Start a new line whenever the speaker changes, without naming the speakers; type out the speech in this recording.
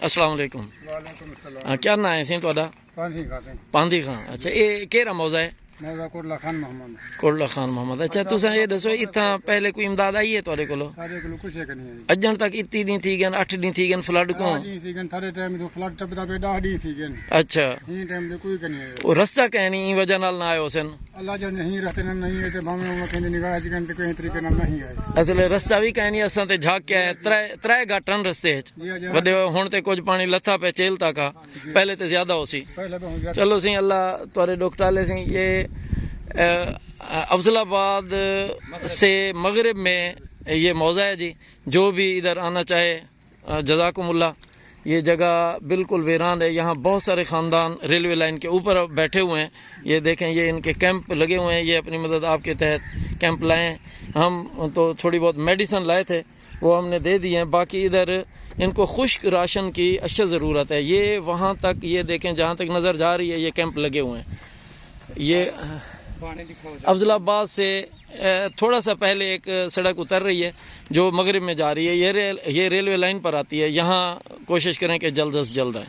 अस्सलाम वालेकुम।
वालेकुम अस्सलाम।
क्या नाम है सी ਤੁਹਾਡਾ?
पांधी खाते
पांधी खान। अच्छा ये केड़ा मौजा है?
मौजा कोटला खान मोहम्मद।
कोटला खान मोहम्मद। अच्छा तुसा ये दसो इत्थां पहले कोई इमदाद आई है ਤੁਹਾਡੇ ਕੋਲੋਂ?
सारे को कुछ है नहीं है
अजन तक इतनी नहीं थी गन 8 नहीं थी गन फ्लड को।
जी सीगन थारे टाइम तो फ्लड टपदा पे 10 दी सीगन
अच्छा
ही टाइम दे कोई नहीं है
वो रास्ता कहनी ई वजह नाल ना आयो सन।
अल्लाह जन नहीं रहते नहीं है तो भावे वो कहने निगाह सीगन ते कोई तरीके नाल नहीं है
असल रास्ता भी कहनी असां ते झाक के आए त्रै घाटन रस्ते
जी जी
वड्डे हुण ते कुछ पानी लथा पे चेल तक आ पहले ते ज्यादा हो सी।
पहले बहुत ज्यादा
चलो सी अल्लाह तुहारे डॉक्टर सी ये अफजलाबाद से मगरिब में ये मौजा है जी। जो भी इधर आना चाहे जज़ाकुमुल्लाह। ये जगह बिल्कुल वीरान है। यहाँ बहुत सारे ख़ानदान रेलवे लाइन के ऊपर बैठे हुए हैं। ये देखें ये इनके कैंप लगे हुए हैं। ये अपनी मदद आपके तहत कैंप लाए हैं। हम तो थोड़ी बहुत मेडिसिन लाए थे वो हमने दे दिए हैं। बाकी इधर इनको खुश्क राशन की अशद ज़रूरत है। ये वहाँ तक ये देखें जहाँ तक नज़र जा रही है ये कैंप लगे हुए हैं। ये अफजलाबाद से थोड़ा सा पहले एक सड़क उतर रही है जो मगरिब में जा रही है। ये रेलवे लाइन पर आती है। यहाँ कोशिश करें कि जल्द से जल्द आए।